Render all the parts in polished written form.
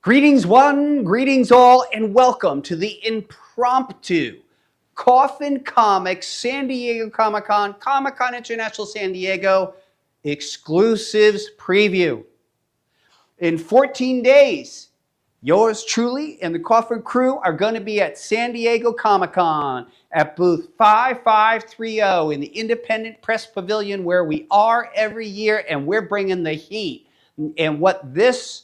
Greetings one, greetings all, and welcome to the impromptu Coffin Comics San Diego Comic-Con, Comic-Con International San Diego exclusives preview. In 14 days, yours truly and the Coffin crew are going to be at San Diego Comic-Con at booth 5530 in the Independent Press Pavilion, where we are every year, and we're bringing the heat. And what this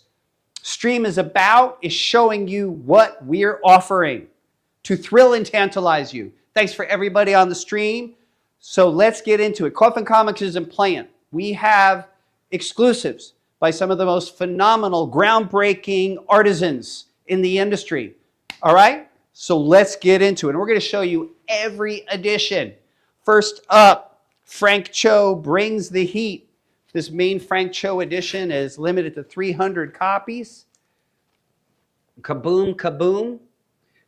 stream is about is showing you what we're offering to thrill and tantalize you. Thanks for everybody on the stream. So let's get into it. Coffin Comics isn't playing. We have exclusives by some of the most phenomenal, groundbreaking artisans in the industry. All right? So let's get into it. And we're going to show you every edition. First up, Frank Cho brings the heat. This main Frank Cho edition is limited to 300 copies. Kaboom, kaboom.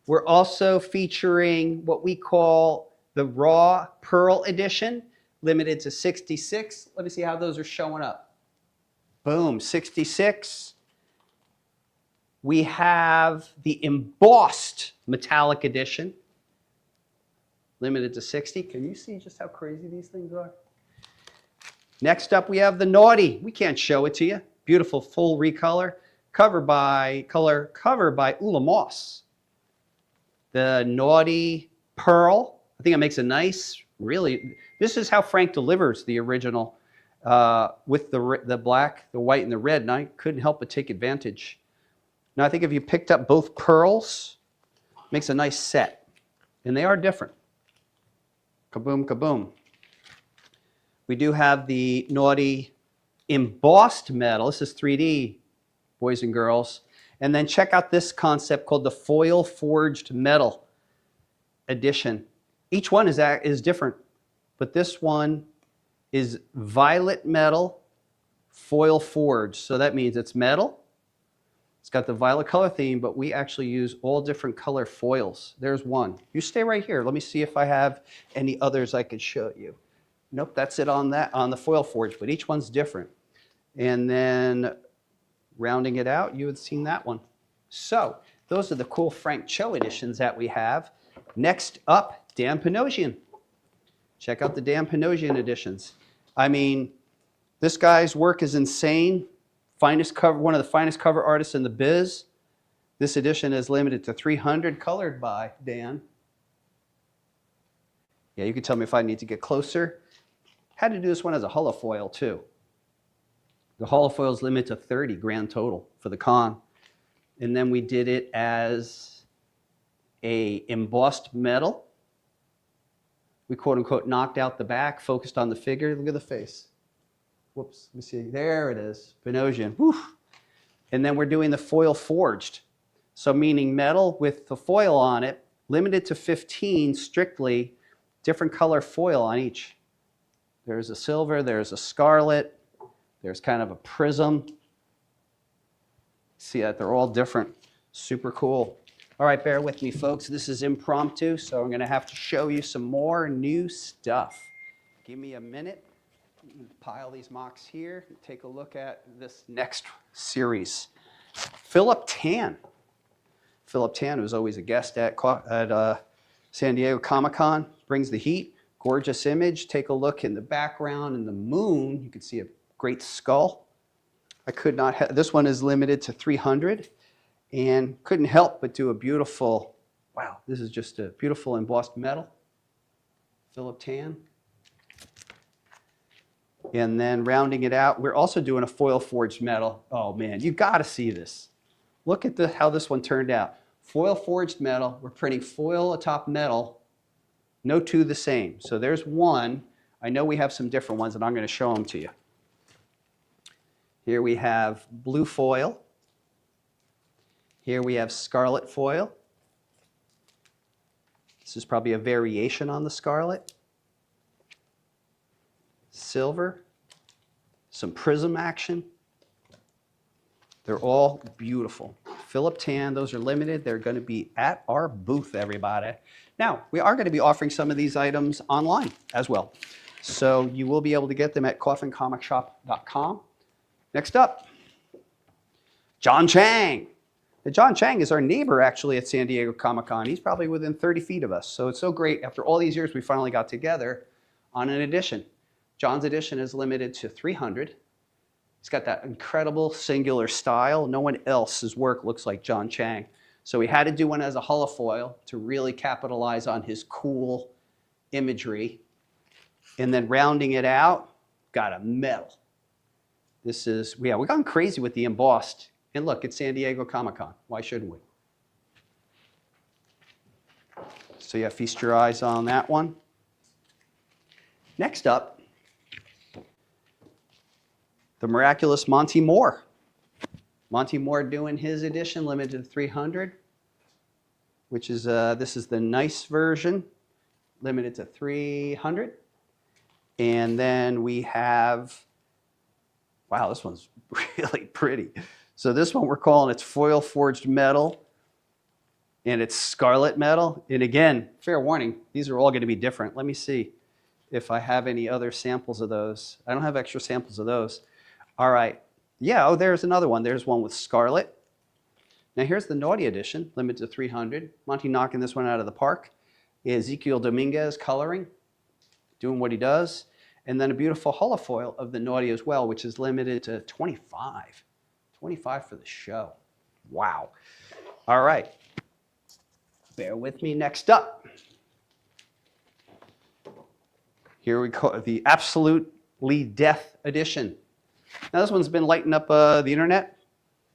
We're also featuring what we call the Raw Pearl edition, limited to 66. Let me see how those are showing up. Boom, 66. We have the embossed metallic edition, limited to 60. Can you see just how crazy these things are? Next up, we have the Naughty. We can't show it to you. Beautiful full recolor, cover by Ula Moss. The Naughty Pearl. I think it makes a nice, really. This is how Frank delivers the original with the black, the white, and the red. And I couldn't help but take advantage. Now I think if you picked up both pearls, it makes a nice set, and they are different. Kaboom, kaboom. We do have the Naughty embossed metal. This is 3D, boys and girls. And then check out this concept called the foil forged metal edition. Each one is different, but this one is violet metal foil forged. So that means it's metal. It's got the violet color theme, but we actually use all different color foils. There's one. You stay right here. Let me see if I have any others I could show you. Nope, that's it on the foil forge, but each one's different. And then rounding it out, you had seen that one. So those are the cool Frank Cho editions that we have. Next up, Dan Panosian. Check out the Dan Panosian editions. I mean, this guy's work is insane. Finest cover, one of the finest cover artists in the biz. This edition is limited to 300, colored by Dan. Yeah, you can tell me if I need to get closer. Had to do this one as a holofoil too. The holofoil is limited to 30 grand total for the con. And then we did it as a embossed metal. We quote unquote knocked out the back, focused on the figure. Look at the face. Whoops, let me see. There it is, Panosian. Whew. And then we're doing the foil forged. So meaning metal with the foil on it, limited to 15 strictly, different color foil on each. There's a silver, there's a scarlet, there's kind of a prism. See that they're all different. Super cool. All right, bear with me, folks. This is impromptu, so I'm going to have to show you some more new stuff. Give me a minute. Pile these mocks here and take a look at this next series. Philip Tan. Philip Tan, who's always a guest at San Diego Comic-Con, brings the heat. Gorgeous image. Take a look in the background in the moon. You can see a great skull. I could not have, this one is limited to 300 and couldn't help but do a beautiful, wow, this is just a beautiful embossed metal. Philip Tan. And then rounding it out, we're also doing a foil forged metal. Oh man, you got to see this. Look at how this one turned out. Foil forged metal. We're printing foil atop metal. No two the same. So there's one. I know we have some different ones, and I'm going to show them to you. Here we have blue foil. Here we have scarlet foil. This is probably a variation on the scarlet. Silver. Some prism action. They're all beautiful. Philip Tan, those are limited. They're going to be at our booth, everybody. Now, we are going to be offering some of these items online as well. So you will be able to get them at coffincomicsshop.com. Next up, John Chang. John Chang is our neighbor actually at San Diego Comic-Con. He's probably within 30 feet of us. So it's so great. After all these years, we finally got together on an edition. John's edition is limited to 300. He's got that incredible singular style. No one else's work looks like John Chang. So we had to do one as a holofoil to really capitalize on his cool imagery. And then rounding it out, got a metal. This is, yeah, we've gone crazy with the embossed. And look, it's San Diego Comic-Con. Why shouldn't we? So yeah, feast your eyes on that one. Next up, the miraculous Monty Moore. Monty Moore doing his edition, limited to 300, which is, this is the nice version, limited to 300. And then we have, wow, this one's really pretty. So this one we're calling it's foil forged metal, and it's scarlet metal. And again, fair warning, these are all going to be different. Let me see if I have any other samples of those. I don't have extra samples of those. All right. Yeah, oh, there's another one. There's one with scarlet. Now here's the naughty edition, limited to 300. Monty knocking this one out of the park. Ezequiel Dominguez coloring, doing what he does. And then a beautiful holofoil of the naughty as well, which is limited to 25. 25 for the show. Wow. All right. Bear with me. Next up. Here we go, the Absolutely Death edition. Now this one's been lighting up the internet.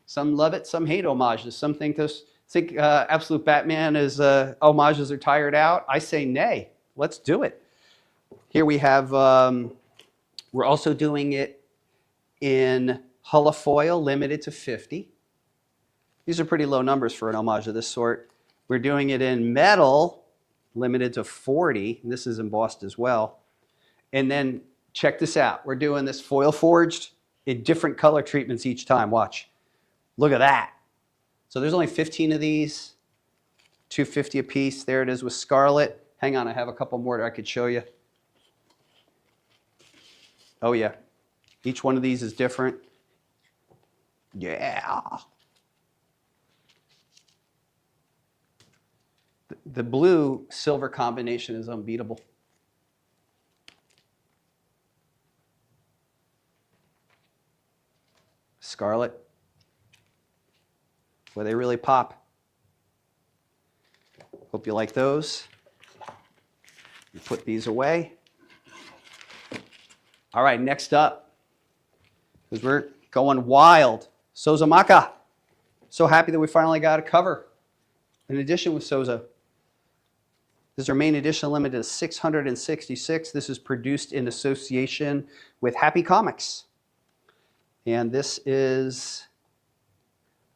Some love it, some hate homages. Some think Absolute Batman is homages are tired out. I say nay. Let's do it. Here we have, we're also doing it in holofoil, limited to 50. These are pretty low numbers for an homage of this sort. We're doing it in metal, limited to 40. And this is embossed as well. And then check this out. We're doing this foil forged in different color treatments each time. Watch. Look at that. So there's only 15 of these, $2.50 a piece. There it is with scarlet. Hang on, I have a couple more that I could show you. Oh yeah, each one of these is different. Yeah. The blue-silver combination is unbeatable. Scarlet, where they really pop. Hope you like those. You put these away. All right, next up, because we're going wild, Sozamaka. So happy that we finally got a cover. An edition with Soza. This is our main edition, limited to 666. This is produced in association with Happy Comics. And this is,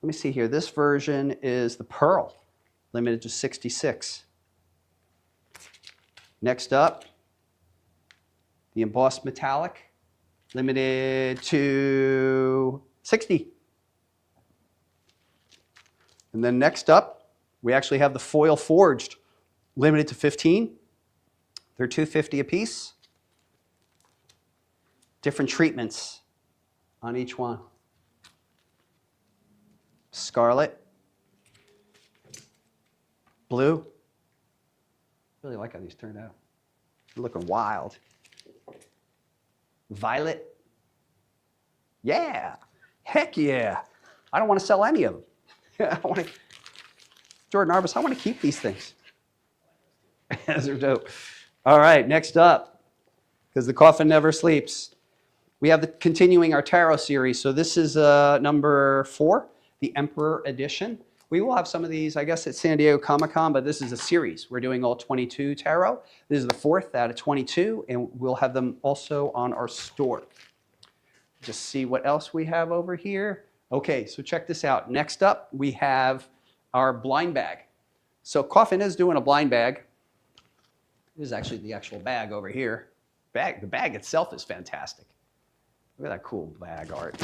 let me see here, this version is the Pearl, limited to 66. Next up, the embossed metallic, limited to 60. And then next up, we actually have the foil forged, limited to 15. They're $2.50 a piece. Different treatments on each one. Scarlet, blue. Really like how these turned out. They're looking wild. Violet. Yeah. Heck yeah. I don't want to sell any of them. Jordan Arbus, I want to keep these things. Those are dope. All right, next up, because the coffin never sleeps. We have continuing our tarot series. So this is number 4, the Emperor edition. We will have some of these, I guess, at San Diego Comic-Con, but this is a series. We're doing all 22 tarot. This is the 4th out of 22, and we'll have them also on our store. Just see what else we have over here. Okay, so check this out. Next up, we have our blind bag. So Coffin is doing a blind bag. This is actually the actual bag over here. The bag itself is fantastic. Look at that cool bag art.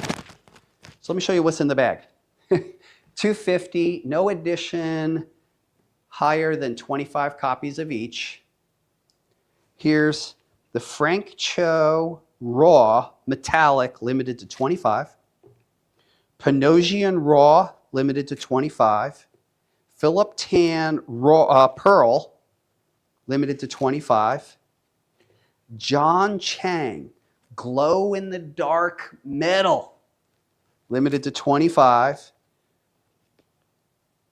So let me show you what's in the bag. $2.50, no edition, higher than 25 copies of each. Here's the Frank Cho Raw Metallic, limited to 25. Panosian Raw, limited to 25. Philip Tan Raw, Pearl, limited to 25. John Chang, Glow in the Dark Metal, limited to 25.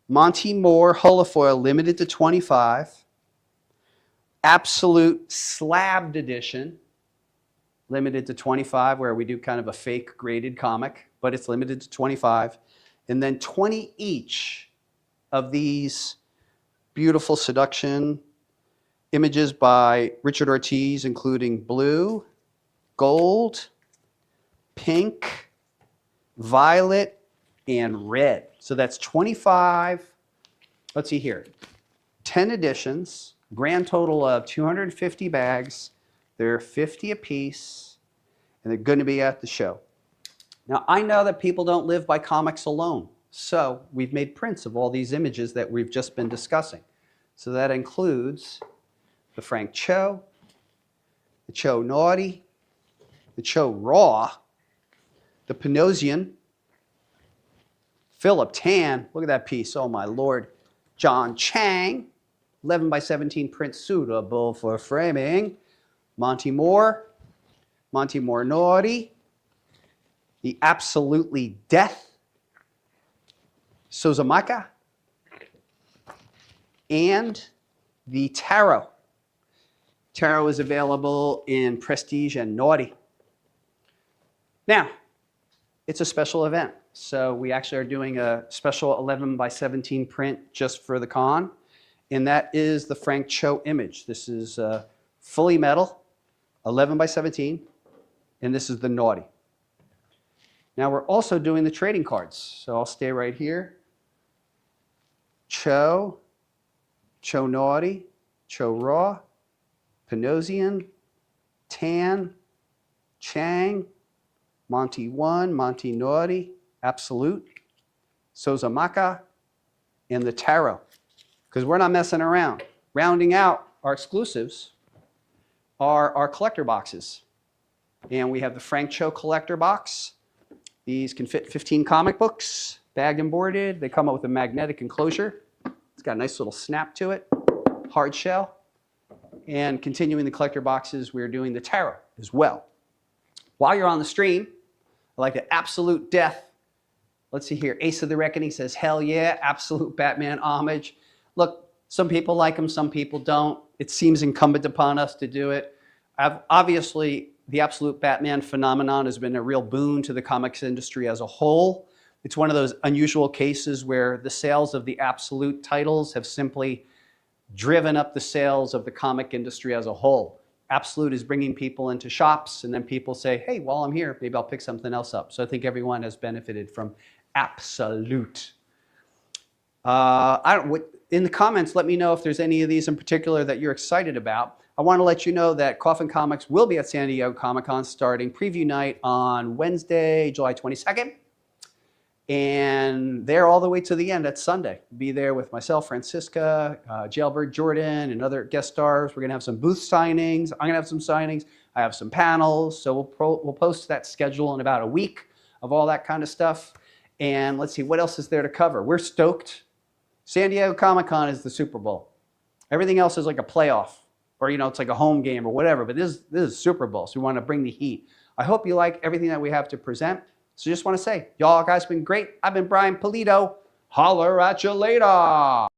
Monty Moore Holofoil, limited to 25. Absolute Slabbed Edition, limited to 25, where we do kind of a fake graded comic, but it's limited to 25. And then 20 each of these beautiful seduction images by Richard Ortiz, including blue, gold, pink, violet, and red. So that's 25, let's see here, 10 editions, grand total of 250 bags. They're 50 a piece, and they're going to be at the show. Now, I know that people don't live by comics alone, so we've made prints of all these images that we've just been discussing. So that includes the Frank Cho, the Cho Naughty, the Cho Raw, the Panosian, Philip Tan, look at that piece, oh my lord, John Chang, 11 by 17 print suitable for framing, Monty Moore Naughty, the Absolutely Death, Sozamaka, and the Tarot. Tarot is available in Prestige and Naughty. Now, it's a special event. So we actually are doing a special 11 by 17 print just for the con. And that is the Frank Cho image. This is fully metal, 11 by 17. And this is the Naughty. Now we're also doing the trading cards. So I'll stay right here. Cho, Cho Naughty, Cho Raw, Panosian, Tan, Chang, Monty 1, Monty Naughty, Absolute, Sozamaka, and the Tarot. Because we're not messing around. Rounding out our exclusives are our collector boxes. And we have the Frank Cho collector box. These can fit 15 comic books, bagged and boarded. They come up with a magnetic enclosure. It's got a nice little snap to it, hard shell. And continuing the collector boxes, we're doing the Tarot as well. While you're on the stream, I like the Absolute Death. Let's see here. Ace of the Reckoning says, hell yeah, absolute Batman homage. Look, some people like him, some people don't. It seems incumbent upon us to do it. Obviously, the absolute Batman phenomenon has been a real boon to the comics industry as a whole. It's one of those unusual cases where the sales of the absolute titles have simply driven up the sales of the comic industry as a whole. Absolute is bringing people into shops, and then people say, hey, while I'm here, maybe I'll pick something else up. So I think everyone has benefited from Absolute. In the comments, let me know if there's any of these in particular that you're excited about. I want to let you know that Coffin Comics will be at San Diego Comic-Con starting preview night on Wednesday, July 22nd. And there all the way to the end, that's Sunday. Be there with myself, Francisca, Jailbird Jordan, and other guest stars. We're going to have some booth signings. I'm going to have some signings. I have some panels. So we'll post that schedule in about a week of all that kind of stuff. And let's see, what else is there to cover? We're stoked. San Diego Comic-Con is the Super Bowl. Everything else is like a playoff, or it's like a home game or whatever. But this is Super Bowl, so we want to bring the heat. I hope you like everything that we have to present. So just want to say, y'all guys been great. I've been Brian PULIDO. Holler at you later.